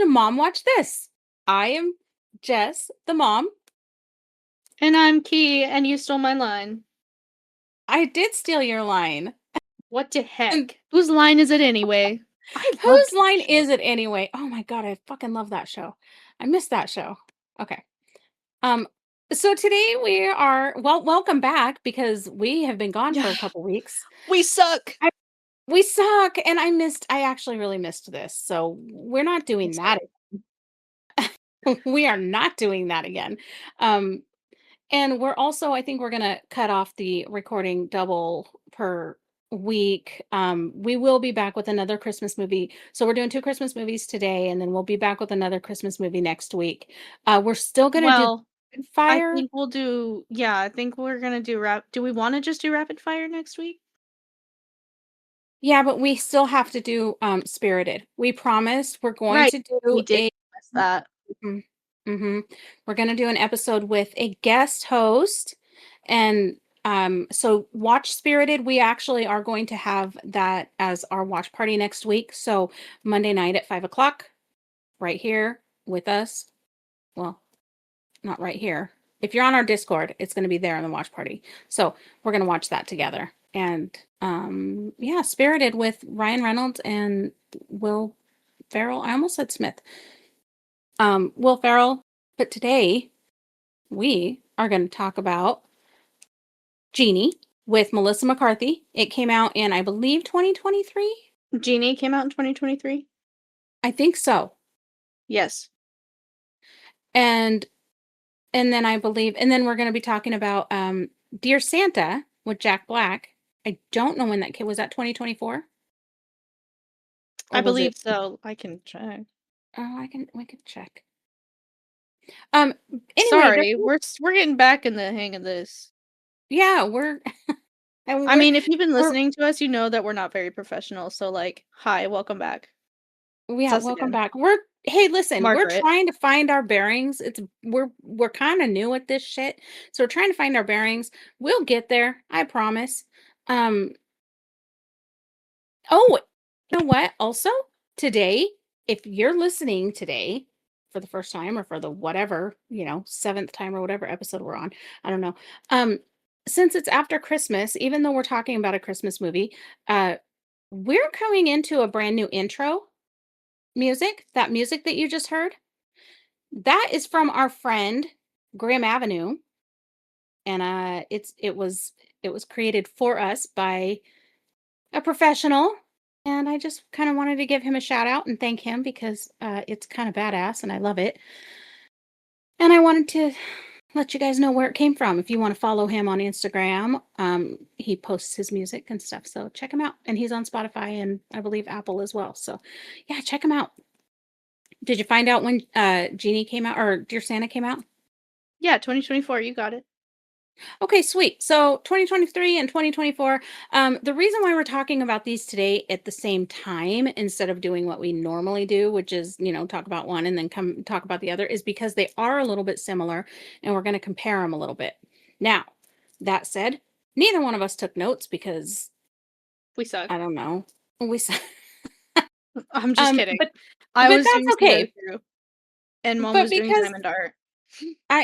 to Mom Watch This. I am Jess, the mom. And I'm Key, and you stole my line. I did steal your line. What the heck? Whose line is it anyway? I love Whose line that show. is it anyway? Oh my god, I fucking love that show. I missed that show. Okay. Um, so today we are welcome back because we have been gone for a couple weeks. We suck. We suck, and I actually really missed this. So we're not doing that. We are not doing that again. Um, And we're also, I think we're gonna cut off the recording double per week. We will be back with another Christmas movie. So we're doing 2 Christmas movies today, and then we'll be back with another Christmas movie next week. We're still gonna do Well, rapid I fire. think we'll do. Yeah, I think we're gonna do Do we want to just do rapid fire next week? Yeah, but we still have to do Spirited. We promised we're going Right. to We do did miss that. mhm, mhm. We're gonna do an episode with a guest host. And so watch Spirited. We actually are going to have that as our watch party next week. So Monday night at 5 o'clock, right here with us. Well, not right here. If you're on our Discord, it's going to be there in the watch party. So we're going to watch that together. And yeah, Spirited with Ryan Reynolds and Will Ferrell. I almost said Smith. Will Ferrell. But today we are going to talk about Genie with Melissa McCarthy. It came out in, I believe, 2023. Genie came out in 2023. I think so. Yes. And then I believe, and then we're going to be talking about Dear Santa with Jack Black. I don't know when that came. Was that 2024? I Or was believe it? so. I can check. Oh, we can check. Um. Anyway, Sorry, we're getting back in the hang of this. yeah, we're. And I mean, if you've been we're listening to us, you know that we're not very professional. So, like, hi, welcome back. It's yeah. us Welcome again, back. Hey, listen, we're Margaret. trying to find our bearings. We're kind of new at this shit, so we're trying to find our bearings. We'll get there, I promise. Um. Oh, you know what? Also, today, if you're listening today for the first time or for the whatever, seventh time or whatever episode we're on, I don't know. Um, since it's after Christmas, even though we're talking about a Christmas movie, uh, we're coming into a brand new intro music. That music that you just heard, that is from our friend Graham Avenue, and it was created for us by a professional. And I just kind of wanted to give him a shout out and thank him because it's kind of badass and I love it. And I wanted to let you guys know where it came from. If you want to follow him on Instagram, he posts his music and stuff. So check him out. And he's on Spotify and I believe Apple as well. So yeah, check him out. Did you find out when Genie came out or Dear Santa came out? Yeah, 2024. You got it. Okay, sweet. So 2023 and 2024. The reason why we're talking about these today at the same time instead of doing what we normally do, which is, talk about one and then come talk about the other, is because they are a little bit similar and we're going to compare them a little bit. Now, that said, neither one of us took notes because We suck. I don't know. We s- I'm just kidding. but I was that's doing some go okay. through, and Mom But was doing because diamond art.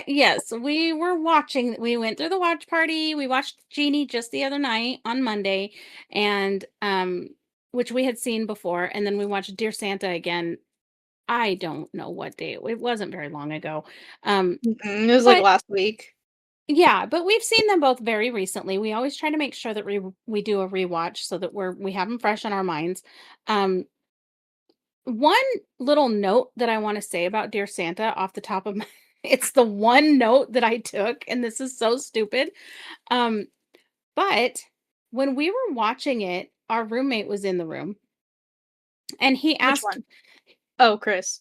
yes, we went through the watch party. We watched Genie just the other night on Monday, and which we had seen before, and then we watched Dear Santa again. I don't know what day. It wasn't very long ago. It was like But last week. yeah, but we've seen them both very recently. We always try to make sure that we do a rewatch so that we have them fresh in our minds. Um One little note that I wanna say about Dear Santa off the top of my it's the one note that I took, and this is so stupid. Um, but when we were watching it, our roommate was in the room, and he Which asked one? Oh, Chris.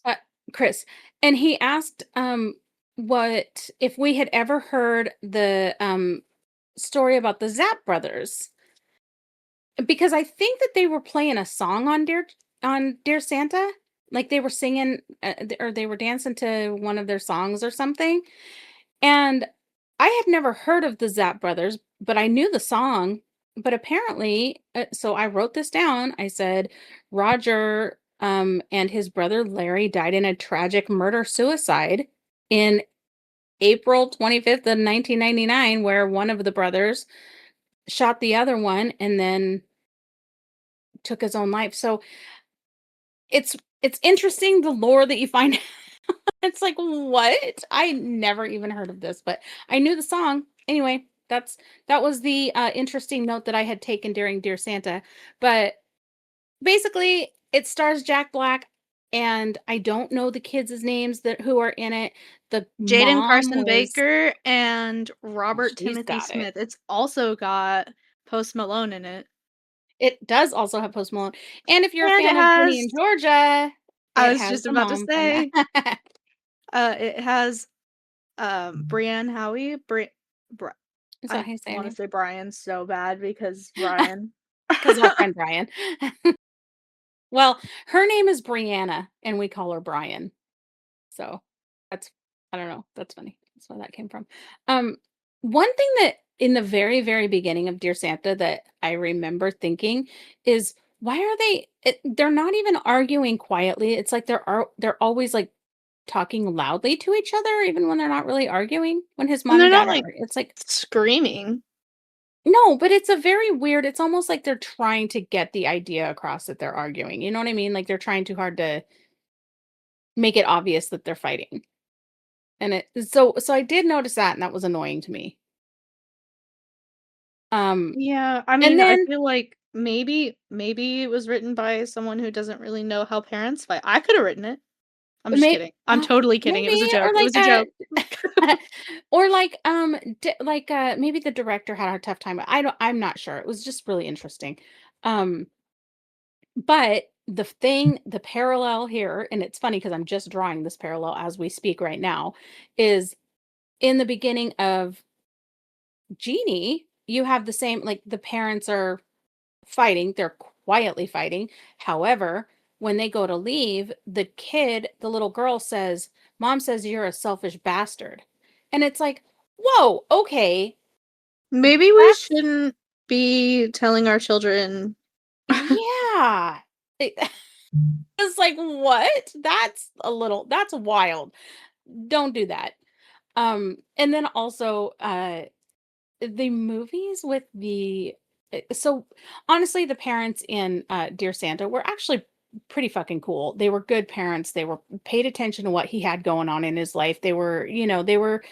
Chris, and he asked, what if we had ever heard the, story about the Zapp brothers, because I think that they were playing a song on Dear Santa, like they were singing, or they were dancing to one of their songs or something, and I had never heard of the Zapp brothers, but I knew the song, but apparently, so I wrote this down. I said, Roger, And his brother Larry died in a tragic murder-suicide in April 25th of 1999, where one of the brothers shot the other one and then took his own life. So it's interesting the lore that you find. It's like, what? I never even heard of this, but I knew the song. Anyway, that was the interesting note that I had taken during Dear Santa. But basically, it stars Jack Black, and I don't know the kids' names that who are in it. The Jaden mom Carson was Baker and oh, Robert she's Timothy got it. Smith. It's also got Post Malone in it. It does also have Post Malone. And if you're a And it fan of Ginny has and Georgia, I it was has just the about to mom from say, that. it has Brienne Howie. Bri Is that I how you say her wanna name? say Brian so bad because Brian. Because our friend Brian. Well, her name is Brianna, and we call her Brian. So that's I don't know. That's funny. That's where that came from. Um, one thing that in the very, very beginning of Dear Santa that I remember thinking is why are they're not even arguing quietly. It's like they're always like talking loudly to each other, even when they're not really arguing. When his And mom they're and not, dad are, like, it's like screaming. no, but it's a very weird. It's almost like they're trying to get the idea across that they're arguing. You know what I mean? Like they're trying too hard to make it obvious that they're fighting. And so I did notice that, and that was annoying to me. Um, Yeah, I and mean, I then feel like maybe it was written by someone who doesn't really know how parents fight. I coulda written it. I'm just may kidding. I'm totally kidding. It was a maybe joke. or It like was a joke. or like maybe the director had a tough time. I'm not sure. It was just really interesting. Um, but the parallel here, and it's funny because I'm just drawing this parallel as we speak right now, is in the beginning of Genie, you have the same like the parents are fighting, they're quietly fighting. However, when they go to leave, the little girl says, "Mom says you're a selfish bastard." And it's like, "Whoa, okay. Maybe we That's shouldn't be telling our children. yeah." It- It's like, "What? That's wild. Don't do that." And then also the movies with so honestly, the parents in, Dear Santa were actually pretty fucking cool. They were good parents, they were paid attention to what he had going on in his life. They were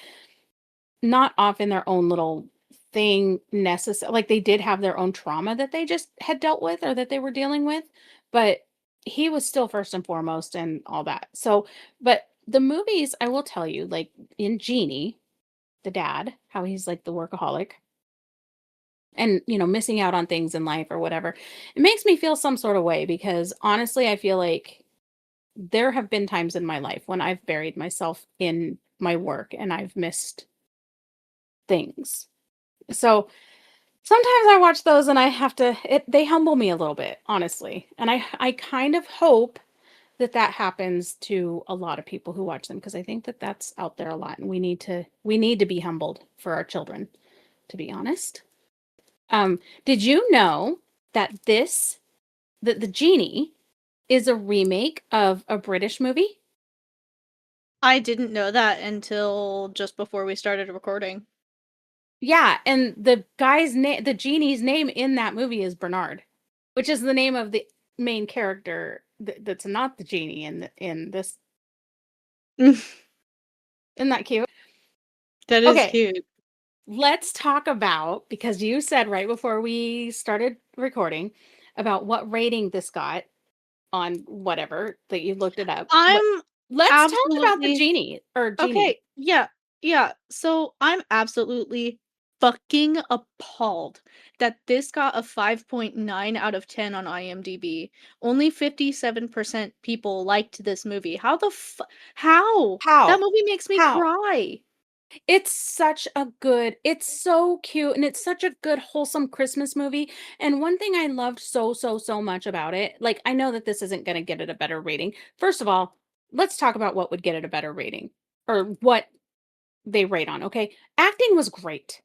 not off in their own little thing necessarily. Like, they did have their own trauma that they just had dealt with or that they were dealing with, but he was still first and foremost and all that. So, but the movies, I will tell you, like, in Genie, the dad, how he's, like, the workaholic and missing out on things in life or whatever, it makes me feel some sort of way because honestly I feel like there have been times in my life when I've buried myself in my work and I've missed things. So sometimes I watch those and I have to they humble me a little bit, honestly, and I kind of hope that that happens to a lot of people who watch them because I think that that's out there a lot and we need to be humbled for our children, to be honest. Did you know that the Genie is a remake of a British movie? I didn't know that until just before we started recording. Yeah, and the genie's name in that movie is Bernard, which is the name of the main character that's not the genie in this. Isn't that cute? That is Okay, cute. let's talk about because you said right before we started recording about what rating this got on whatever that you looked it up. I'm Let's talk about the absolutely genie. okay, yeah, yeah. So I'm absolutely fucking appalled that this got a 5.9 out of 10 on IMDb. Only 57% people liked this movie. How? That How? movie makes me How? cry. It's so cute and it's such a good wholesome Christmas movie. And one thing I loved so, so, so much about it, like I know that this isn't going to get it a better rating. First of all, let's talk about what would get it a better rating or what they rate on. Okay. Acting was great.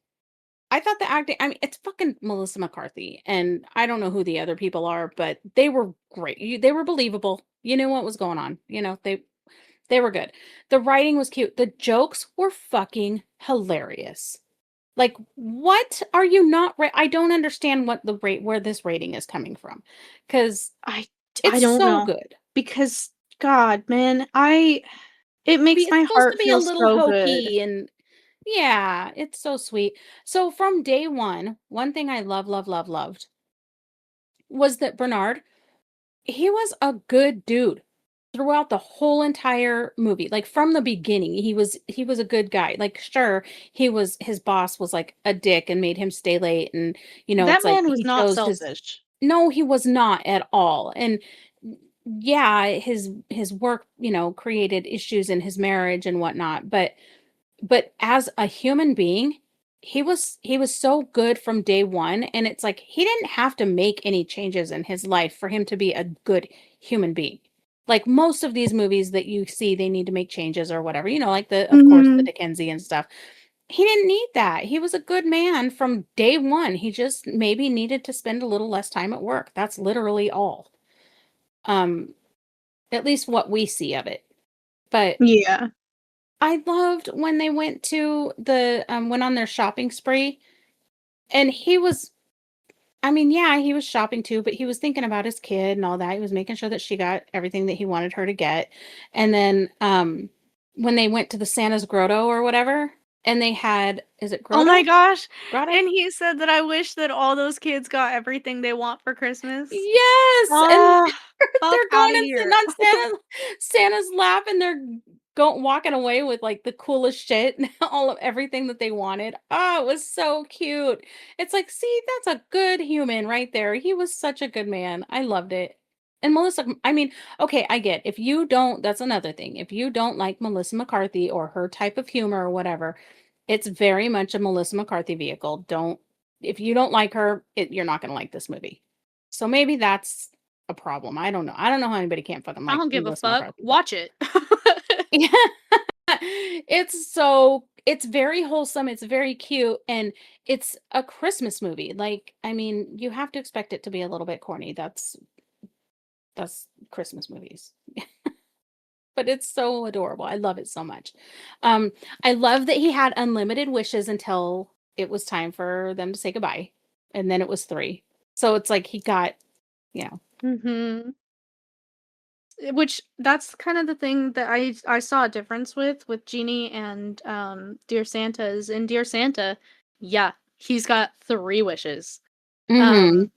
I thought the acting, I mean, it's fucking Melissa McCarthy and I don't know who the other people are, but they were great. They were believable. You knew what was going on. They were good. The writing was cute. The jokes were fucking hilarious. Like, what are you not I don't understand what the rate where this rating is coming from, because I it's don't so know, good. because God, man, I it makes It's my supposed to heart be a feel little so good. hokey and yeah, it's so sweet. So from day one thing I loved was that Bernard, he was a good dude throughout the whole entire movie. Like from the beginning, he was a good guy. Like sure, his boss was like a dick and made him stay late, and That it's like man was he not chose his selfish. no, he was not at all. And yeah, his work, created issues in his marriage and whatnot, but as a human being, he was so good from day one, and it's like he didn't have to make any changes in his life for him to be a good human being. Like most of these movies that you see, they need to make changes or whatever, like of course, the Mhm. Dickensian and stuff. He didn't need that. He was a good man from day one. He just maybe needed to spend a little less time at work. That's literally all. Um, at least what we see of it. But Yeah. I loved when they went on their shopping spree, and I mean, yeah, he was shopping too, but he was thinking about his kid and all that. He was making sure that she got everything that he wanted her to get. And then when they went to the Santa's grotto or whatever, and they had, is it Oh my grotto? gosh, Grotto? and he said that, "I wish that all those kids got everything they want for Christmas." Yes, and Ah, fuck they're going outta and sitting here. on Santa's lap, and they're walking away with, like, the coolest shit and all of everything that they wanted. Oh, it was so cute. It's like, see, that's a good human right there. He was such a good man. I loved it. And I mean, okay, I get if you don't that's another thing. If you don't like Melissa McCarthy or her type of humor or whatever, it's very much a Melissa McCarthy vehicle. Don't If you don't like her, you're not gonna like this movie. So maybe that's a problem. I don't know. I don't know how anybody can't fucking I like don't give a Melissa fuck. McCarthy, but Watch it. yeah. It's very wholesome, it's very cute, and it's a Christmas movie. Like, I mean, you have to expect it to be a little bit corny. That's Christmas movies. But it's so adorable. I love it so much. Um, I love that he had unlimited wishes until it was time for them to say goodbye, and then it was 3. So it's like he got, you know Mhm. Which that's kind of the thing that I saw a difference with Genie and, Dear Santa is in Dear Santa, yeah, he's got 3 wishes, Mhm. um,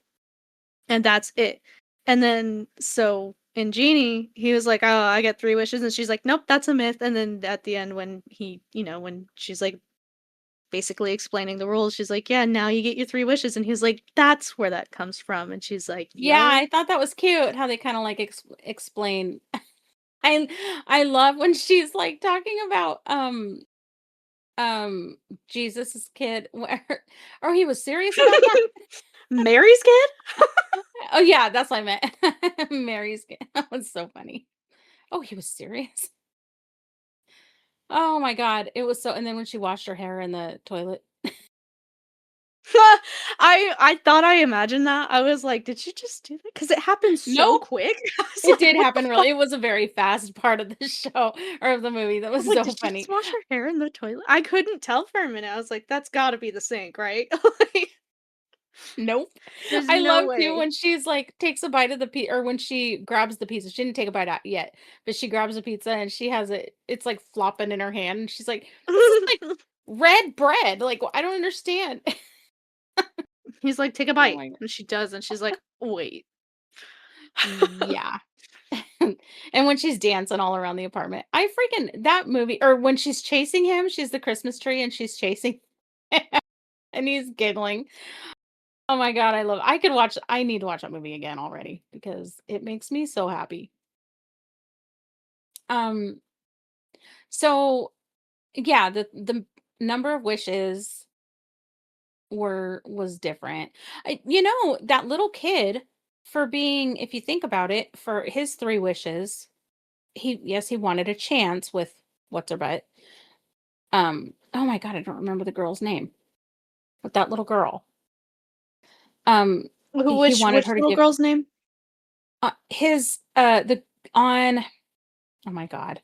and that's it. And then so in Genie, he was like, "Oh, I get 3 wishes," and she's like, "Nope, that's a myth." And then at the end when when she's, like, basically explaining the rules, she's like, "Yeah, now you get your 3 wishes," and he's like, "That's where that comes from," and she's like, Yeah, "Yup." I thought that was cute how they kinda, like, explain. I I love when she's, like, talking about, Jesus's kid where oh, he was serious about that? Mary's kid? Oh, yeah, that's what I meant. Mary's kid. That was so funny. Oh, he was serious? Oh my god, it was so and then when she washed her hair in the toilet. I thought I imagined that. I was like, "Did she just do that?" Because it happened so Nope, quick. I was it like, did "What the happen really fuck?" it was a very fast part of the show or of the movie that I was was like, so "Did she just funny. wash her hair in the toilet?" I couldn't tell for a minute. I was like, "That's gotta be the sink, right?" Like, Nope. there's I no love too way. when she's like takes a bite of the or when she grabs the pizza. She didn't take a bite out yet, but she grabs a pizza and she has it's like flopping in her hand and she's like, "This is like red bread." Like, I don't understand. He's like, "Take a Oh bite." my god. And she does, and she's like, "Wait." Yeah. And when she's dancing all around the apartment. I freaking that movie or when she's chasing him, she's the Christmas tree and she's chasing and he's giggling. Oh my god, I need to watch that movie again already because it makes me so happy. Um So, yeah, the number of wishes was different. That little kid for being if you think about it, for his 3 wishes, he wanted a chance with what's her butt. Oh my god, I don't remember the girl's name. With that little girl. Um, Who he which wanted her to little give girl's name? his the on oh my god,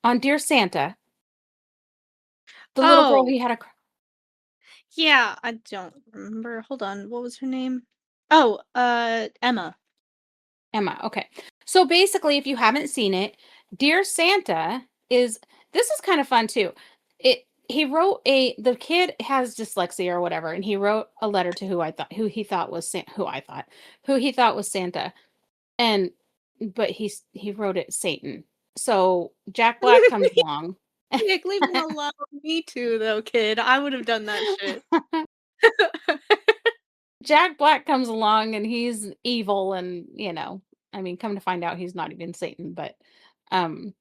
on Dear Santa, the little girl Oh, he had a yeah, I don't remember. Hold on, what was her name? Oh, Emma. Emma, okay. So basically, if you haven't seen it, Dear Santa is this is kind of fun too. He wrote the kid has dyslexia or whatever, and he wrote a letter to who he thought was Santa, and but he wrote it Satan. So Jack Black comes along. Nick, leave him alone. Me too, though, kid. I would have done that shit. Jack Black comes along and he's evil and I mean, come to find out he's not even Satan, um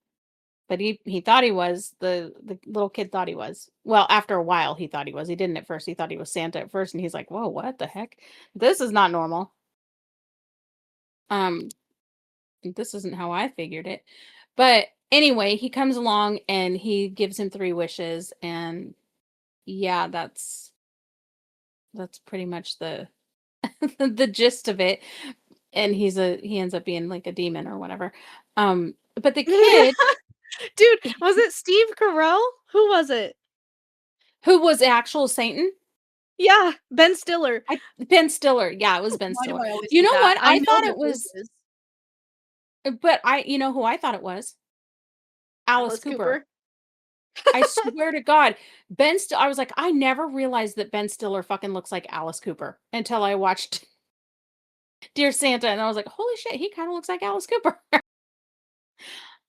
but he thought he was, the little kid thought he was. Well, after a while he thought he was. He didn't at first. He thought he was Santa at first and he's like, "Whoa, what the heck? This is not normal. Um this isn't how I figured it." But anyway, he comes along and he gives him 3 wishes and yeah, that's pretty much the the gist of it. And he ends up being like a demon or whatever. But the kid Dude, was it Steve Carell? Who was it? who was actual Satan, Yeah, Ben Stiller. Ben Stiller. Yeah, it was Ben Why do Stiller. I always You do know that? what? I I know thought the it was, voices. but you know who I thought it was? Alice Alice Cooper. Cooper. I swear to God, I was like, I never realized that Ben Stiller fucking looks like Alice Cooper until I watched Dear Santa, and I was like, holy shit, he kind of looks like Alice Cooper.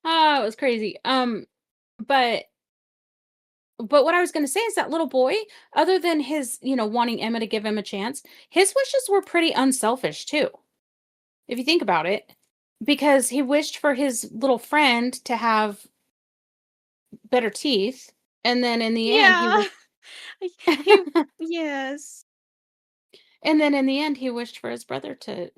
Oh, it was crazy. But what I was gonna say is that little boy, other than his, wanting Emma to give him a chance, his wishes were pretty unselfish too, if you think about it. Because he wished for his little friend to have better teeth, and then in the end he Yeah. wished He yes. and then in the end he wished for his brother to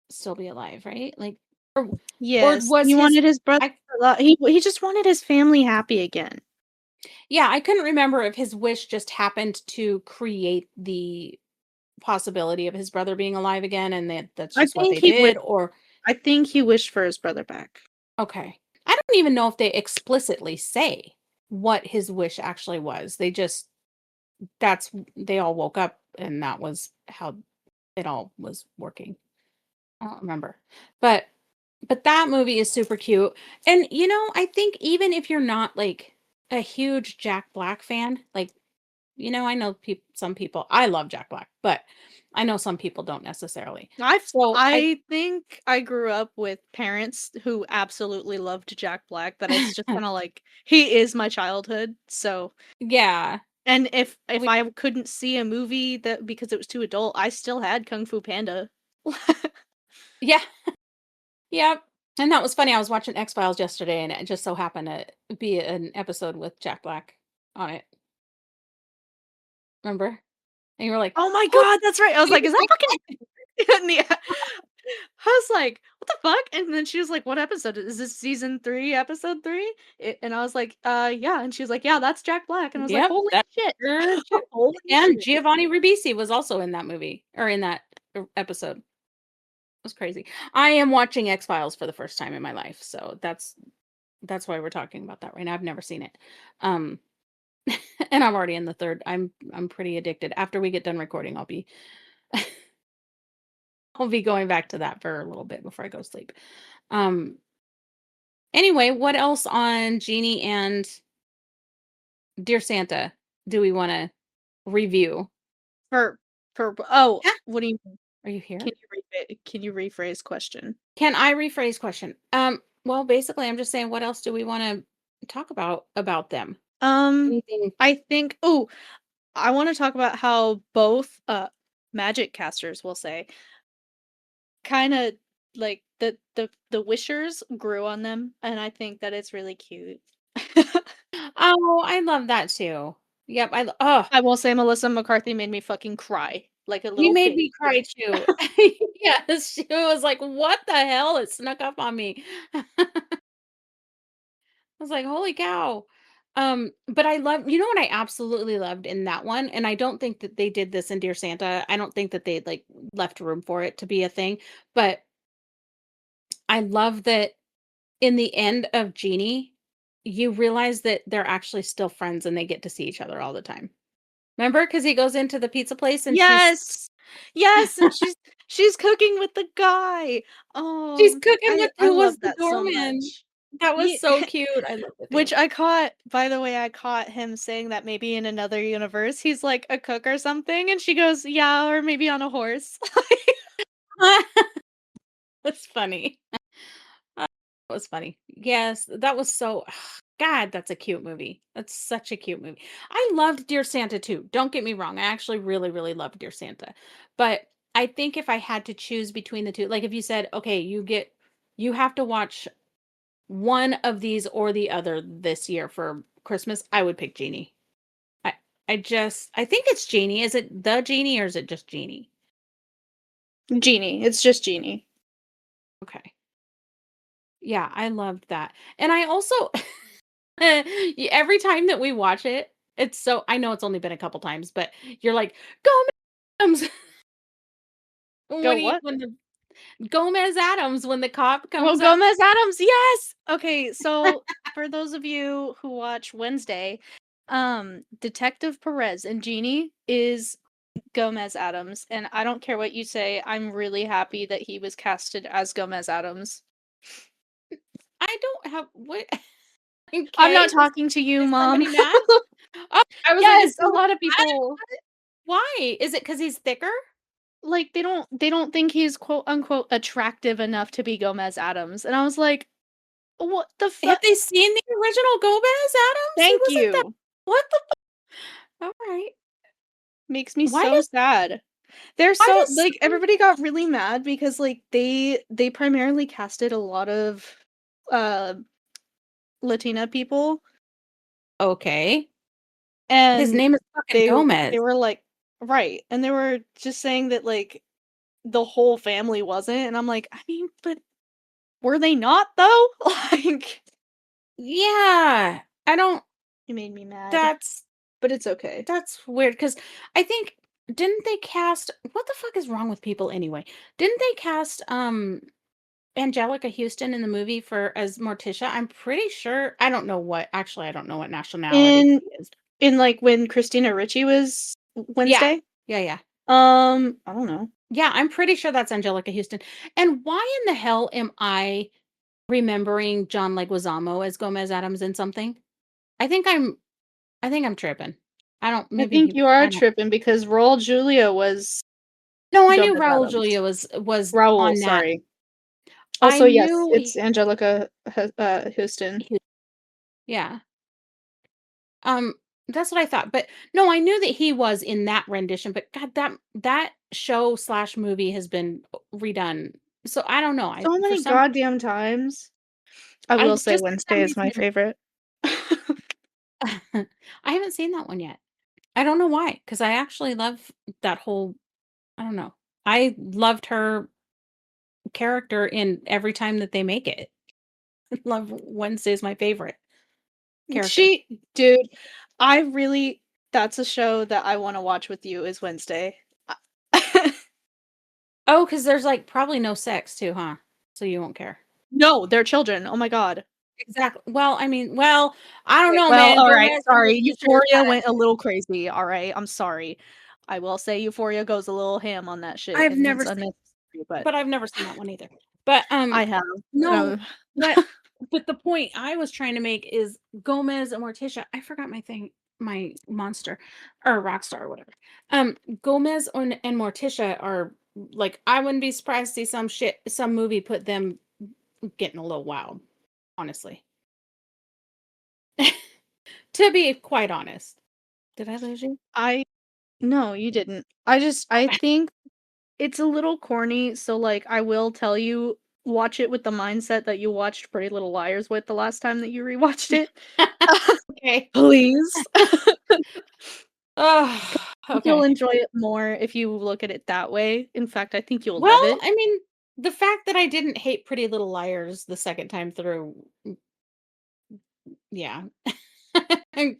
still be alive, right? Like or Yes, was he his wanted his brother I he just wanted his family happy again. yeah, I couldn't remember if his wish just happened to create the possibility of his brother being alive again and that's I just what think they he wi did or I think he wished for his brother back. okay. I don't even know if they explicitly say what his wish actually was. They just they all woke up and that was how it all was working. I don't remember. But that movie is super cute. And I think even if you're not like a huge Jack Black fan, like I know some people I love Jack Black, but I know some people don't necessarily. So I I think I grew up with parents who absolutely loved Jack Black, that it's just kinda like he is my childhood, so yeah. and if We I couldn't see a movie that because it was too adult, I still had Kung Fu Panda. yeah. Yep. And that was funny. I was watching X-Files yesterday and it just so happened to be an episode with Jack Black on it. Remember? And you were like, Oh my "Who god, that's right, I was the like, "Is that Jack fucking" Black?" and the I was like, "What the fuck?" And then she was like, "What episode? Is this season 3, episode 3?" And I was like, yeah." And she was like, "Yeah, that's Jack Black." And I was like, Yep, "Holy that's shit. true. Holy And shit." Giovanni Ribisi was also in that movie or in that episode. It was crazy. I am watching X-Files for the first time in my life, so that's why we're talking about that right now. I've never seen it. Um and I'm already in the third. I'm pretty addicted. After we get done recording, I'll be going back to that for a little bit before I go to sleep. Um anyway, what else on Genie and Dear Santa do we want to review? For oh, Yeah. what do you Are you here? can you rephrase question? Can I rephrase question? Well, basically, I'm just saying, what else do we want to talk about them? Um, Anything? I think oh, I wanna talk about how both, magic casters, will say, kinda like the wishers grew on them, and I think that it's really cute. Oh, I love that too. Yep. Oh, I will say Melissa McCarthy made me fucking cry like a you little made baby. me cry too. Yes, she was like, "What the hell?" It snuck up on me. I was like, "Holy cow!" But I love. You know what I absolutely loved in that one, and I don't think that they did this in Dear Santa. I don't think that they like left room for it to be a thing, but I love that in the end of Genie, you realize that they're actually still friends and they get to see each other all the time. Remember? Because he goes into the pizza place and Yes! Yes, and she's cooking with the guy. she's Oh, cooking with I who was love the that so doorman. much. That was Ye so cute. I loved it too. which I caught by the way, I caught him saying that maybe in another universe, he's, like, a cook or something, and she goes, "Yeah, or maybe on a horse." That's funny. That was funny. Yes, that was so God, that's a cute movie. That's such a cute movie. I loved Dear Santa too. Don't get me wrong. I actually really, really loved Dear Santa. But I think if I had to choose between the two, like if you said, okay, you have to watch one of these or the other this year for Christmas, I would pick Genie. I I think it's Genie. Is it the Genie or is it just Genie? Genie, it's just Genie. Okay. Yeah, I loved that. And I also every time that we watch it, it's so I know it's only been a couple times, but you're like, "Go Adams!" Go When he what? when the Gomez Adams when the cop Oh, comes up. Gomez Adams, yes! Okay, so for those of you who watch Wednesday, Detective Perez and Genie is Gomez Adams, and I don't care what you say, I'm really happy that he was casted as Gomez Adams. I don't have what I'm okay, not talking to you, is mom. somebody mad? Oh, I was like, Yes, "Is a somebody lot of mad people, about it?" Why? Is it because he's thicker? like, they don't think he's quote unquote "attractive" enough to be Gomez Adams, and I was like, "What the Have fuck?" they seen the original Gomez Adams? He Thank wasn't that you. what the alright. Makes me Why so does sad. They're why so does like, everybody got really mad because, like, they primarily casted a lot of, uh, Latina people, okay. His and name is fucking they Gomez. were like right, and they were just saying that, like, the whole family wasn't, and I'm like, "I mean, but were they not though?" Like, Yeah. I don't it made me mad, that's but it's okay. that's weird because I think didn't they cast what the fuck is wrong with people anyway? Didn't they cast Angelica Houston in the movie for as Morticia? I'm pretty sure I don't know what actually I don't know what nationality In she is. like, when Christina Ricci was Yeah. Wednesday? Yeah, yeah. I don't know. Yeah, I'm pretty sure that's Angelica Houston. And why in the hell am I remembering John Leguizamo as Gomez Adams in something? I think I'm I think I'm tripping. I don't I maybe think he you are I don't tripping because Raul Julia was No, I knew Gomez Raul Adams. Julia was Raul, on that. sorry. I Also, yes, knew it's Angelica Houston. he yeah. Um, that's what I thought, but no, I knew that he was in that rendition, but god, that show/movie slash movie has been redone. So I don't know. I So for many some goddamn times. I will say just for Wednesday some is my reason favorite. I haven't seen that one yet. I don't know why, because I actually love that whole I don't know. I loved her character in every time that they make it. Love Wednesday is my favorite character. She dude, I really that's a show that I wanna watch with you is Wednesday. Oh, because there's, like, probably no sex too, huh? So you won't care. No, they're children, oh my god. Exactly. Well, I mean, well, I don't Okay, know, well, man. alright, Gomez and sorry, Morticia Euphoria gotta went a little crazy, alright, I'm sorry. I will say Euphoria goes a little ham on that shit, I've and never it's seen unnecessary, but but I've never seen that one either. But, I have. no, Uh, but the point I was trying to make is Gomez and Morticia I forgot my thing my monster or Rockstar or whatever. Gomez and Morticia are like, I wouldn't be surprised to see some movie put them getting a little wild, honestly. To be quite honest. Did I lose you? I no, you didn't. I think it's a little corny, so, like, I will tell you, watch it with the mindset that you watched Pretty Little Liars with the last time that you rewatched it. Okay. Please. Oh, You'll okay. enjoy it more if you look at it that way. In fact, I think you'll love Well, it. I mean, the fact that I didn't hate Pretty Little Liars the second time through, yeah.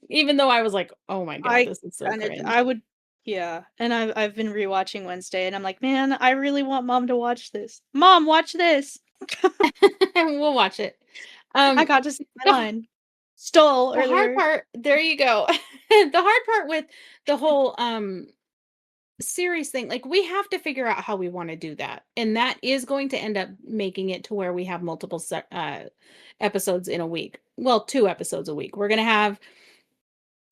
Even though I was like, "Oh my god, I this is so kinda cringe." I would yeah, and I've been rewatching Wednesday, and I'm like, "Man, I really want mom to watch this. Mom, watch this." We'll watch it. I Um, got to see my the line. Stole the hard earlier. part there you go. The hard part with the whole, series thing, like, we have to figure out how we wanna do that, and that is going to end up making it to where we have multiple episodes in a week. Well, 2 episodes a week. We're gonna have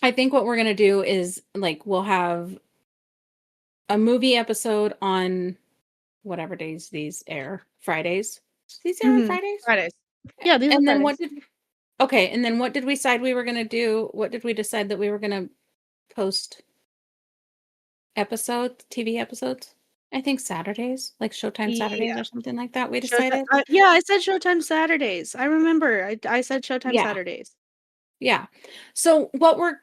I think what we're gonna do is, like, we'll have a movie episode on whatever days these air. Fridays? These air on Mhm. Fridays? Fridays. Yeah, these are And then Fridays. what did we decide we were gonna do? What did we decide that we were gonna post TV episodes? I think Saturdays, like Showtime Saturdays Yeah. or something like that, we Showtime decided? yeah, I said Showtime Saturdays. I remember. I said Showtime Yeah, Saturdays. yeah. So what we're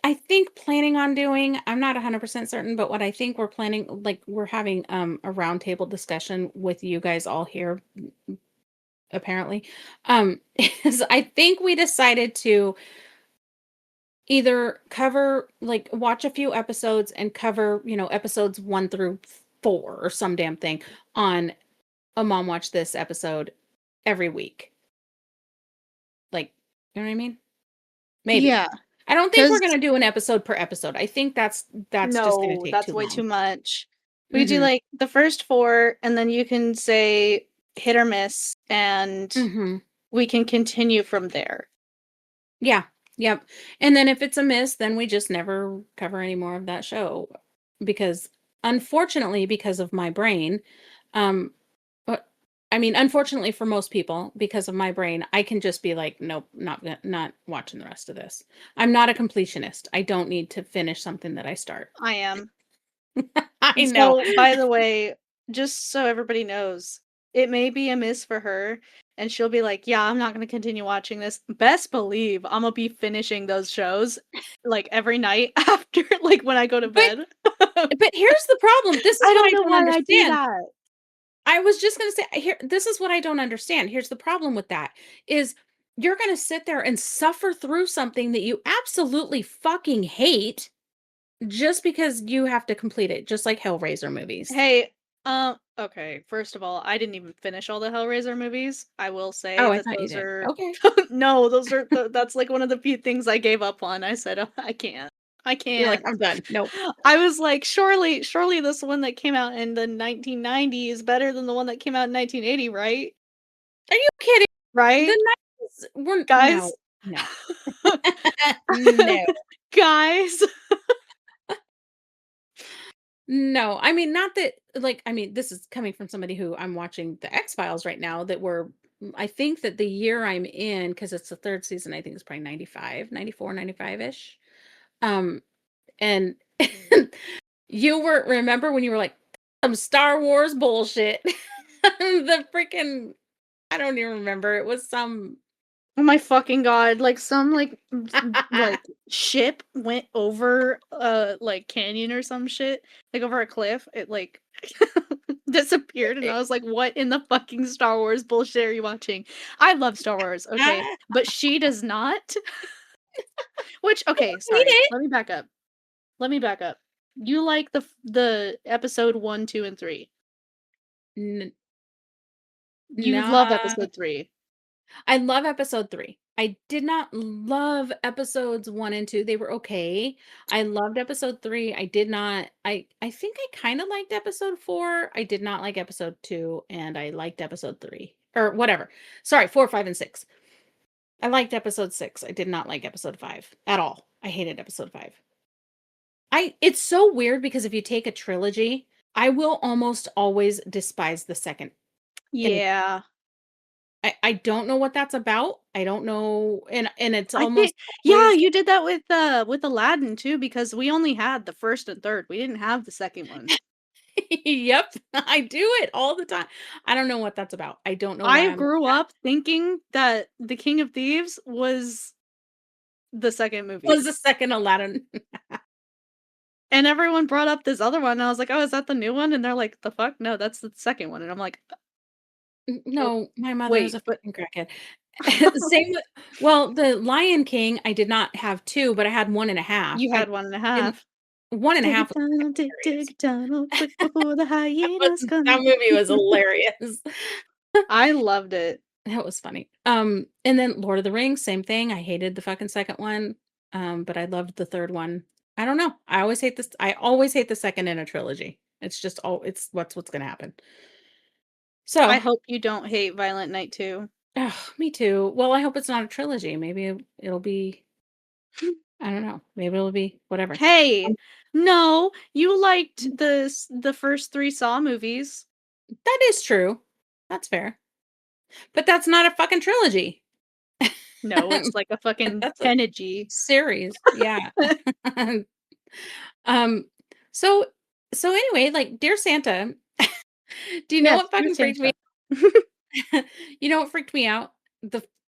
I think planning on doing, I'm not 100% certain, but what I think we're planning, like, we're having, a roundtable discussion with you guys all here, apparently, is I think we decided to either cover like, watch a few episodes and cover, episodes 1 through 4 or some damn thing on a Mom Watch This episode every week. Like, you know what I mean? Maybe. Yeah, I don't think we're 'cause gonna do an episode per episode. I think that's just gonna no, take that's too way too long. much. We do, Mhm. like, the first 4, and then you can say hit or miss, and Mhm. we can continue from there. Yeah. Yep. And then if it's a miss, then we just never cover any more of that show because unfortunately, because of my brain, um, but I mean, unfortunately for most people, because of my brain, I can just be like, nope, not watching the rest of this. I'm not a completionist. I don't need to finish something that I start. I am. I And know. so, by the way, just so everybody knows, it may be a miss for her, and she'll be like, "Yeah, I'm not gonna continue watching this." Best believe Imma be finishing those shows, like, every night after like, when I go to But bed. but here's the problem. This is I what don't I know don't why I do understand. that. I was just gonna say here, this is what I don't understand. Here's the problem with that is you're gonna sit there and suffer through something that you absolutely fucking hate just because you have to complete it, just like Hellraiser movies. Hey, okay, first of all, I didn't even finish all the Hellraiser movies. I will say Oh, I that thought you those did. are Okay. no, those are that's, like, one of the few things I gave up on. I said, "Oh, I can't. I You're like, can't." I'm done. Nope. I was like, surely this one that came out in the 1990 is better than the one that came out in 1980, right?" Are you kidding? Right? The 90s were no, Guys? no. No. Guys? No, I mean, not that like, I mean, this is coming from somebody who I'm watching the X-Files right now that were I think that the year I'm in, because it's the 3rd season, I think it's probably 95, 94, 95-ish. Um, and you were remember when you were like, "Some Star Wars bullshit." The freaking I don't even remember. It was some Oh my fucking god, like, some, like, like, ship went over a, like, canyon or some shit, like, over a cliff, it, like, disappeared, and I was like, "What in the fucking Star Wars bullshit are you watching?" I love Star Wars, okay, I but she does not? Which okay, hate sorry, it. let me back up. You like the episode 1, 2, and 3. N You love nah. episode 3. I love episode 3. I did not love episodes 1 and 2, they were okay. I loved episode 3, I did not I think I kinda liked episode 4, I did not like episode 2, and I liked episode 3 or whatever. Sorry, 4, 5, and 6. I liked episode 6, I did not like episode 5 at all. I hated episode 5. I it's so weird because if you take a trilogy, I will almost always despise the 2nd, and Yeah. I don't know what that's about. I don't know, and it's I think almost yeah, always you did that with Aladdin too, because we only had the 1st and 3rd, we didn't have the 2nd one. yep, I do it all the time. I don't know what that's about. I don't know why I I'm like grew that. up thinking that The King of Thieves was the 2nd Was movie, the 2nd Aladdin. and everyone brought up this other one, and I was like, "Oh, is that the new one?" And they're like, "The fuck? No, that's the 2nd one," and I'm like, "Oh, No, my mother is wait, a but" fucking crackhead. Same with well, the Lion King, I did not have 2, but I had 1.5. You I had one and a didn't half. Dig 1.5 it was tunnel, dig hilarious. dig a tunnel, quick before the hyenas That come. movie was hilarious. I loved it. That was funny. And then Lord of the Rings, same thing. I hated the fucking second one, but I loved the third one. I don't know. I always hate the second in a trilogy. It's just it's what's gonna happen. I So, hope you don't hate Violent Night too. me too. Well, I hope it's not a trilogy. Maybe it'll be, I don't know. Maybe it'll be whatever. Hey, Um, no, you liked the first 3 Saw movies. that is true. That's fair. But that's not a fucking trilogy. No, it's like a fucking That's a tenergy. series. Yeah. Um, so anyway, like, Dear Santa, do you know Yes, what Dear fucking freaked me Santa. you know what freaked me out?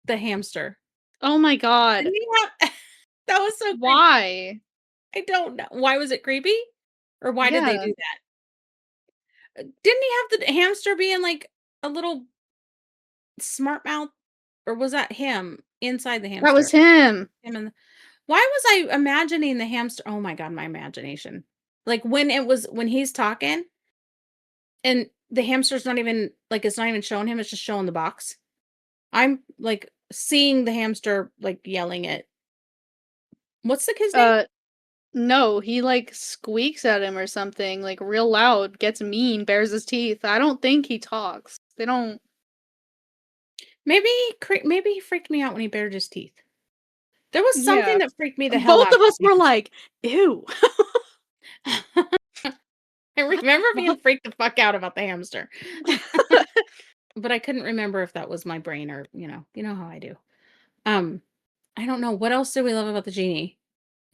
The hamster. Oh my Didn't god. he have that was so creepy. Why? I don't know. Why was it creepy? Or why did they Yeah, do that? Didn't he have the hamster being like a little smart mouth? Or was that him inside the that was hamster? him. Him and why was I imagining the hamster? Oh my god, my imagination. Like when he's talking and the hamster's not even like it's not even showing him, it's just showing the box. I'm like seeing the hamster like yelling at what's the kid's name? Uh, no, he, like, squeaks at him or something, like, real loud, gets mean, bares his teeth. I don't think he talks. They don't. Maybe he freaked me out when he bared his teeth. There was something Yeah. that freaked me the hell Both out of about us the were like, "Ew." hamster. I remember being freaked the fuck out about the hamster. But I couldn't remember if that was my brain or, you know how I do. Um, I don't know. What else do we love about the genie?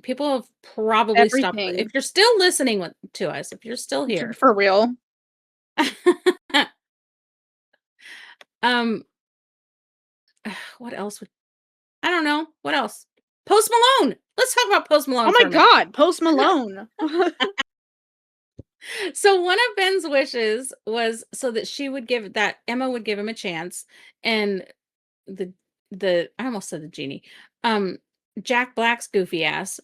People have probably stopped. If Everything. you're still listening to us, if you're still here, For real. um, what else would I don't know. What else? Post Malone. Let's talk about Post Oh Malone my for a minute. god, Post Malone. So one of Ben's wishes was so that Emma would give him a chance, and the I almost said the genie. Um, Jack Black's goofy ass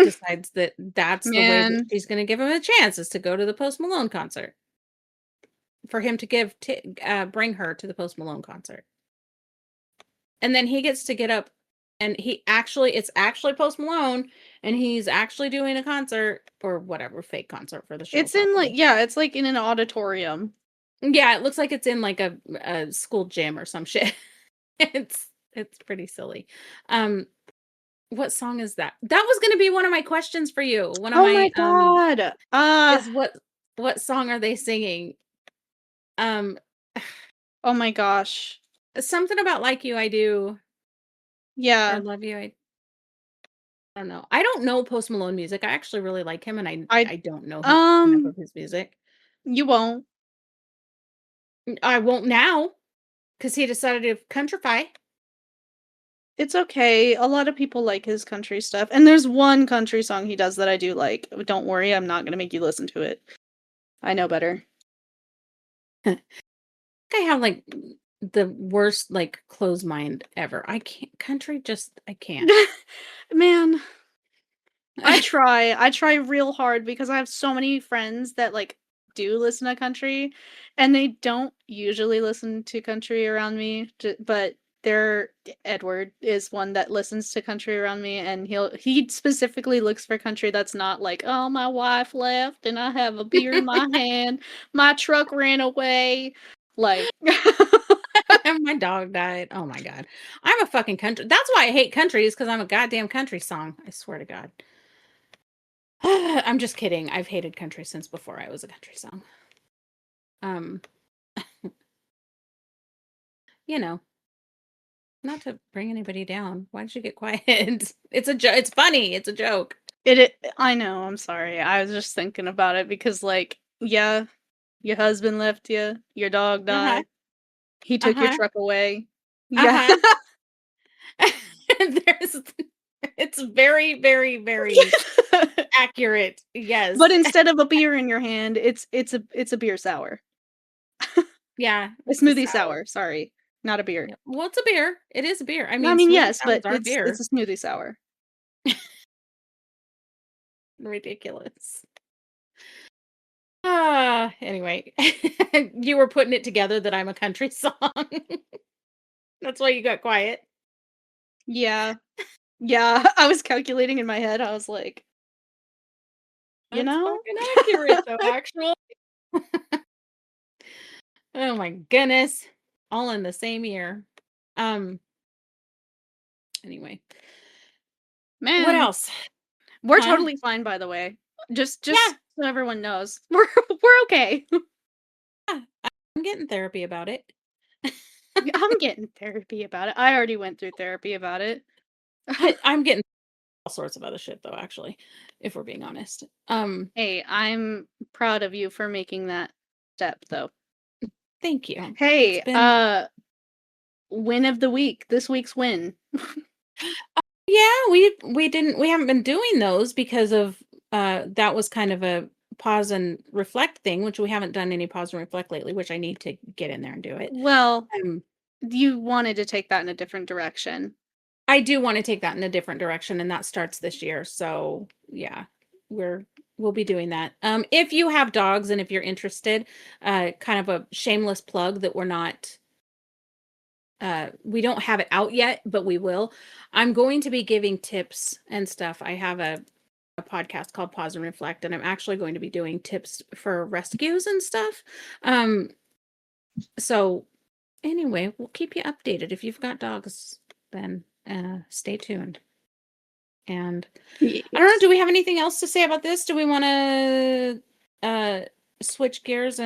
decides that that's the way that Man, she's going to give him a chance is to go to the Post Malone concert for him to bring her to the Post Malone concert. And then he gets to get up and it's actually Post Malone and he's actually doing a concert or whatever, fake concert for the show it's in, like, probably. yeah, it's, like, in an auditorium. Yeah, it looks like it's in like a school gym or some shit. It's pretty silly. Um, what song is that? That was gonna be one of my questions for you. One of Oh my my god. is what song are they singing? Um, Oh my gosh. something about Like You I Do or Yeah. Love You I don't know. I don't know Post Malone music. I actually really like him, and I I don't know enough um, of his music. you won't. I won't now because he decided to countrify. It's okay. A lot of people like his country stuff, and there's one country song he does that I do like. Don't worry, I'm not gonna make you listen to it. I know better. I have like the worst like closed mind ever. I can't country just I can't. Man, I try real hard because I have so many friends that, like, do listen to country, and they don't usually listen to country around me, but Edward is one that listens to country around me, and he specifically looks for country that's not like, "Oh, my wife left, and I have a beer in my hand. My truck ran away." Like And my dog died. Oh my god. I'm a fucking country. That's why I hate country is because I'm a goddamn country song. I swear to God. I'm just kidding. I've hated country since before I was a country song. Um, you know, not to bring anybody down. Why did you get quiet? It's a joke. It's funny. It's a joke. I know, I'm sorry. I was just thinking about it because, like, yeah, your husband left you, your dog Uh-huh. died, he took your Uh-huh. truck away. Yeah. Uh-huh. There's it's very, very, very accurate. But Yes. instead of a beer in your hand, it's a beer sour. Yeah, A it's a smoothie sour. sour, sorry, not a beer. Yeah. Well, it's a beer. It is a beer. I I mean, mean, smoothie yes, sours but are it's beer. a smoothie sour. Ridiculous. Anyway, you were putting it together that I'm a country song. That's why you got quiet. Yeah. Yeah, I was calculating in my head, I was like, "You That's know?" fucking accurate though, actually. Oh my goodness. All in the same year. Um, anyway. What Man, else? we're Huh? totally fine, by the way. Just Yeah, so everyone knows. We're okay. yeah. I'm getting therapy about it. I'm getting therapy about it. I already went through therapy about it. I'm getting all sorts of other shit though, actually, if we're being honest. Hey, I'm proud of you for making that step, though. Thank you. It's Hey, been win of the week. This week's win. yeah, we haven't been doing those because of that was kind of a pause and reflect thing, which we haven't done any pause and reflect lately, which I need to get in there and do it. Well, Um you wanted to take that in a different direction. I do want to take that in a different direction and that starts this year. So, yeah, we're we'll be doing that. If you have dogs and if you're interested, kind of a shameless plug that we don't have it out yet, but we will. I'm going to be giving tips and stuff. I have a podcast called Pause and Reflect, and I'm actually going to be doing tips for rescues and stuff. Um, so anyway, we'll keep you updated. If you've got dogs, then stay tuned. And I don't know, Yes. do we have anything else to say about this? Do we want to uh switch gears Do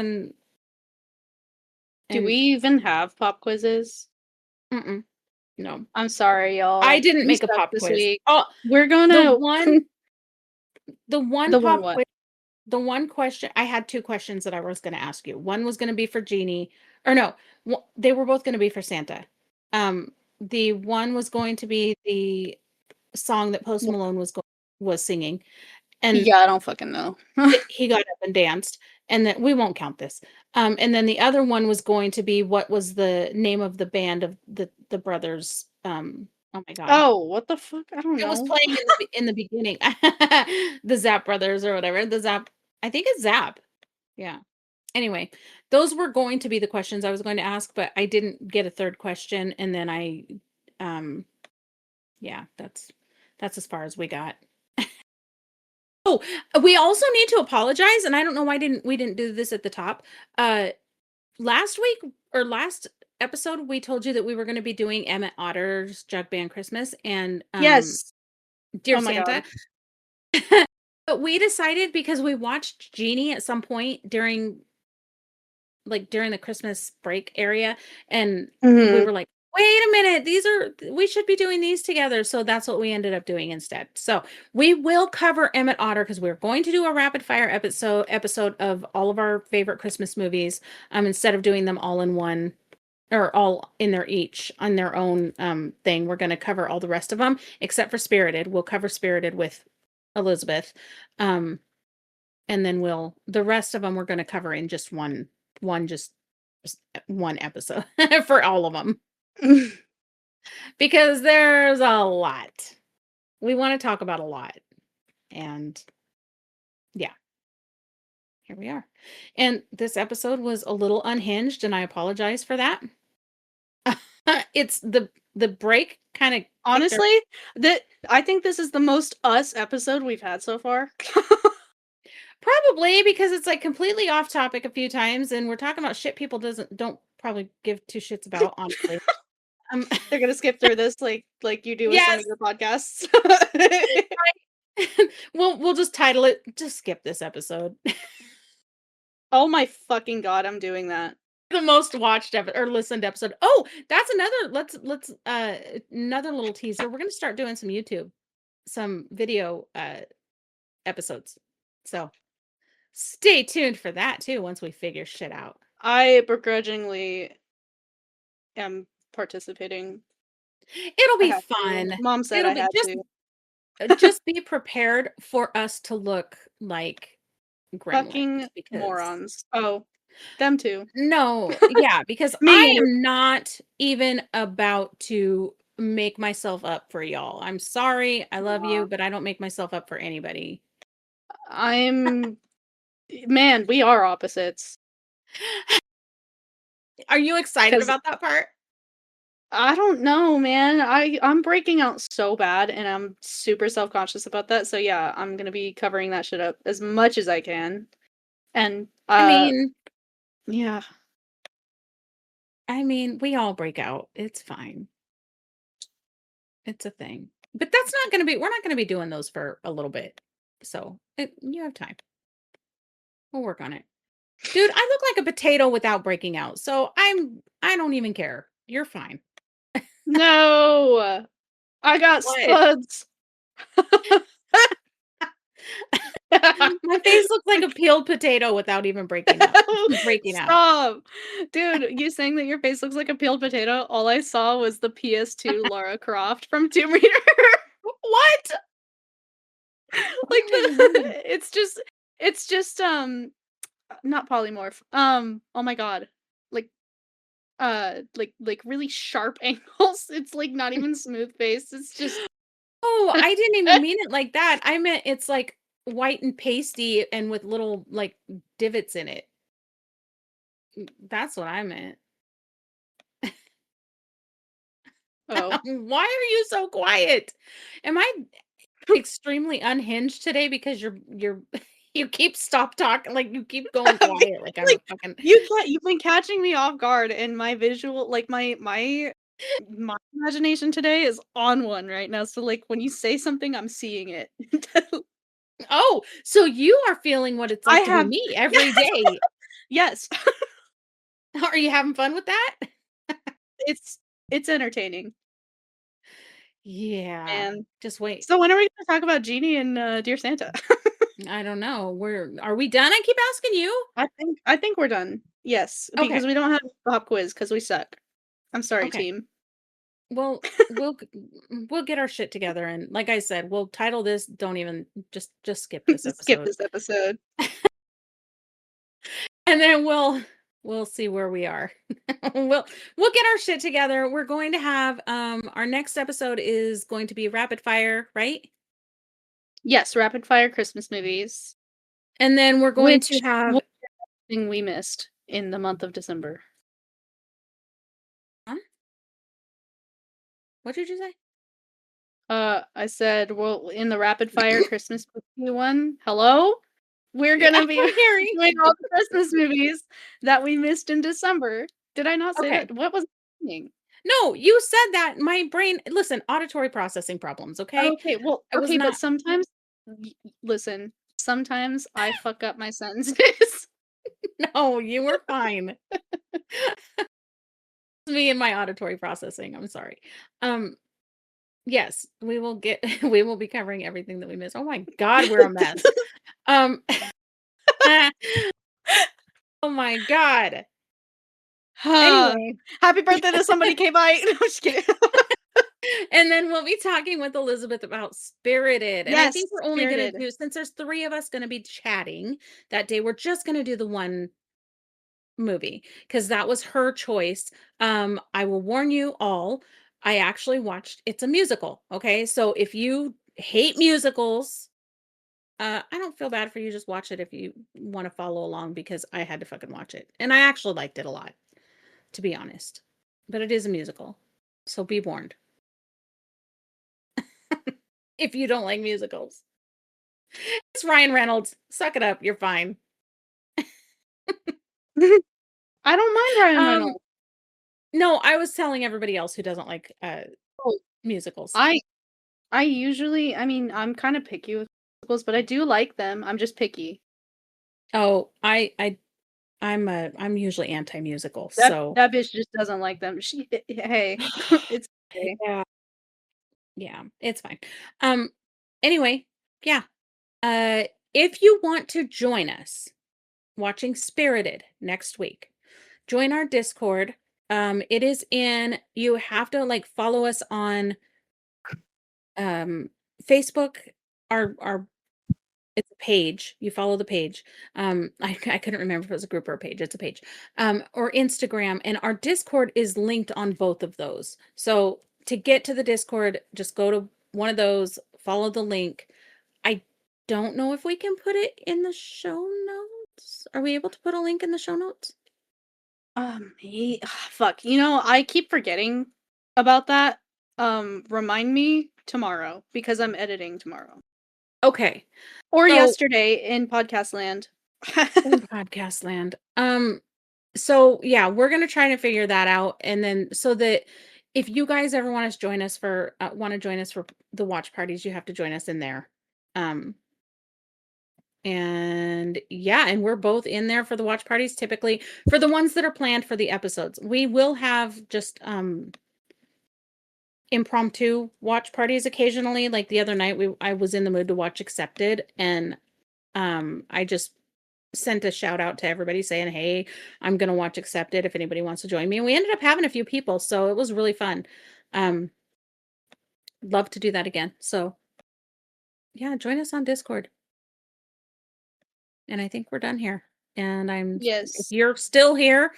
we and even have pop quizzes? mm-mm, no. I'm sorry, I y'all. didn't We make a suck pop this quiz. week. Oh, We're the gonna one the one the one pop what? quiz the one question I had two questions that I was going to ask you. One was going to be for Genie, or no, they were both going to be for Santa. The one was going to be the song that Post Malone was singing, and Yeah, I don't fucking know. he got up and danced, and then we won't count this. And then the other one was going to be what was the name of the band of the brothers? Oh my god, Oh, what the fuck? I don't it was know. playing in the beginning, the Zap Brothers or whatever. The Zap, I think it's Zap. Yeah. Anyway, those were going to be the questions I was going to ask, but I didn't get a third question, and then um, yeah, that's as far as we got. Oh, we also need to apologize, and I don't know why didn't we didn't do this at the top. Uh, last week or last episode, we told you that we were going to be doing Emmett Otter's Jug Band Christmas and Yes. Dear Oh my god. Santa. But we decided because we watched Genie at some point during the Christmas break area, and we Mhm. were like, "Wait a minute, we should be doing these together." So that's what we ended up doing instead. So we will cover Emmett Otter because we're going to do a rapid fire episode of all of our favorite Christmas movies. Instead of doing them all in one or all in their each on their own thing, we're going to cover all the rest of them except for Spirited. We'll cover Spirited with Elizabeth. Um, and then the rest of them we're going to cover in just one just one episode for all of them because there's a lot we want to talk about, a lot. And yeah, here we are. And this episode was a little unhinged, and I apologize for that. It's the break kind of kicked our Honestly, that I think this is the most us episode we've had so far. probably because it's like completely off topic a few times, and we're talking about shit people don't probably give two shits about, honestly. um They're gonna skip through this like you do with some yes. of your podcasts. We'll just title it, just skip this episode. Oh my fucking god, I'm doing that. The most watched or listened episode. Oh, that's another, let's another little teaser. We're gonna start doing some video episodes. So stay tuned for that too once we figure shit out. I begrudgingly am participating. It'll I be have to. fun. Mom said It'll I be had to. just be prepared for us to look like gremlins Fucking because morons. Oh, them too. no, yeah, because Me I and am not even about to make myself up for y'all. I'm sorry. I love Aw. you, but I don't make myself up for anybody. I'm Man, we are opposites. Are you excited 'Cause about that part? I don't know, man. I'm breaking out so bad, and I'm super self-conscious about that, so yeah, I'm gonna be covering that shit up as much as I can, and, I mean yeah. I mean, we all break out. It's fine. It's a thing. But that's not gonna be we're not gonna be doing those for a little bit. So, you have time. We'll work on it. Dude, I look like a potato without breaking out. So, I don't even care. You're fine. No! I got What? spuds. My face looks like a peeled potato without even breaking up breaking out. Stop. Dude, you saying that your face looks like a peeled potato, all I saw was the PS2 Lara Croft from Tomb Raider. What? What Like, do you mean? the it's just, not polymorph, oh my god, like, like, really sharp angles, it's, like, not even smooth face, it's just Oh, I didn't even mean it like that. I meant it's like white and pasty and with little like divots in it. That's what I meant. Oh. Why are you so quiet? Am I extremely unhinged today because you're you keep stop talking like you keep going Because, quiet like I'm a like, fucking you've been catching me off guard, and my visual like, my imagination today is on one right now, so, like, when you say something, I'm seeing it. Oh, so you are feeling what it's I like to be have me yes, every day. yes. Are you having fun with that? It's it's entertaining, Yeah. man. Just wait. So when are we gonna talk about Genie and, Dear Santa? I don't know. Are we done? I keep asking you. I think we're done. Yes, because Okay. we don't have a pop quiz because we suck. I'm sorry, Okay. team. Well, we'll get our shit together and like I said, we'll title this don't even just skip this Just skip episode. this episode. And then we'll see where we are. We'll get our shit together. We're going to have our next episode is going to be rapid fire, right? Yes, rapid fire Christmas movies, And then we're going to which have was the thing we missed in the month of December. huh? What did you say? I said, well, in the rapid fire Christmas movie one, hello? We're Yeah, gonna be I'm hearing. doing all the Christmas movies that we missed in December. Did I not say Okay. that? What was I saying? No, you said that. My brain, listen, auditory processing problems, okay? Okay, well, I was okay, but not sometimes listen, sometimes I fuck up my sentences. no, you were fine. It's me and my auditory processing. I'm sorry. Um yes, we will get we will be covering everything that we missed. Oh my god, we're a mess. Um oh my god. Huh. Anyway, Happy birthday to somebody K-Bite. I'm just kidding. and then we'll be talking with Elizabeth about Spirited. And I Yes, think we're only going to Spirited. do, since there's three of us going to be chatting that day, we're just going to do the one movie because that was her choice. I will warn you all, I actually watched, it's a musical. Okay. So if you hate musicals, I don't feel bad for you. Just watch it if you want to follow along because I had to fucking watch it. And I actually liked it a lot, to be honest. But it is a musical. So be warned if you don't like musicals. It's Ryan Reynolds. Suck it up. You're fine. I don't mind Ryan Um, Reynolds. no, I was telling everybody else who doesn't like Oh, musicals. I usually I mean, I'm kinda picky with musicals, but I do like them, I'm just picky. Oh, I'm usually anti-musical. That So that bitch just doesn't like them. She hey, it's okay. yeah, yeah, it's fine. Um, anyway, yeah. Uh, if you want to join us watching Spirited next week, join our Discord. It is in, you have to like follow us on um Facebook, our it's a page. You follow the page. I couldn't remember if it was a group or a page. It's a page. Or Instagram. And our Discord is linked on both of those. So to get to the Discord, just go to one of those, follow the link. I don't know if we can put it in the show notes. notes? Are we able to put a link in the show notes? Fuck, I keep forgetting about that. Remind me tomorrow because I'm editing tomorrow. Okay. Or So yesterday in podcast land. in podcast land. So yeah, we're gonna try to figure that out, and then so that if you guys ever want to join us for the watch parties, you have to join us in there. Um, and yeah, and we're both in there for the watch parties typically for the ones that are planned for the episodes. We will have just impromptu watch parties occasionally. Like the other night I was in the mood to watch Accepted, and I just sent a shout out to everybody saying, "Hey, I'm gonna watch Accepted if anybody wants to join me." And we ended up having a few people, so it was really fun. Um, love to do that again. So yeah, join us on Discord. And I think we're done here. And if Yes. you're still here,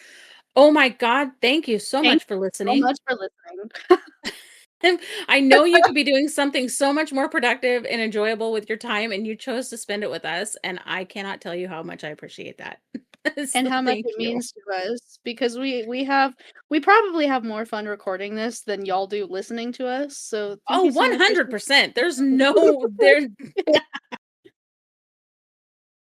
oh my God, thank you so Thank much for you so listening. much for listening. I know you could be doing something so much more productive and enjoyable with your time, and you chose to spend it with us. And I cannot tell you how much I appreciate that. And So how much thank it you. means to us because we probably have more fun recording this than y'all do listening to us. So thank Oh, you so much for 100%.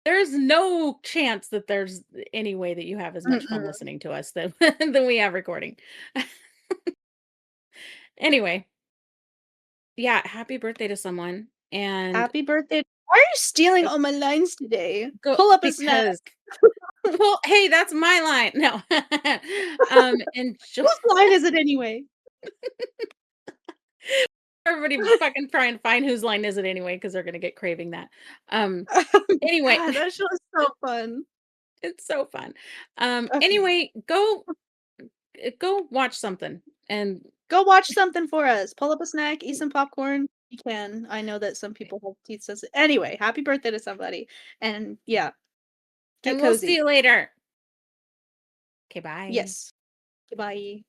There's no chance that there's any way that you have as much fun Mm-mm. listening to us than than we have recording. Anyway, yeah, happy birthday to someone, and Happy birthday. Why are you stealing all my lines today? go Pull up a snack. because well, hey, that's my line. No. Enjoy. Whose line is it anyway? Everybody fucking try and find whose line is it anyway, because they're gonna get craving that. Um, anyway, God, that show is so fun. it's so fun. Okay. Anyway, go watch something and Go watch something for us. Pull up a snack, eat some popcorn. You can. I know that some people have teeth sensitive. Anyway, happy birthday to somebody. And yeah, get we'll see cozy. you later. Okay, bye. Yes. Goodbye.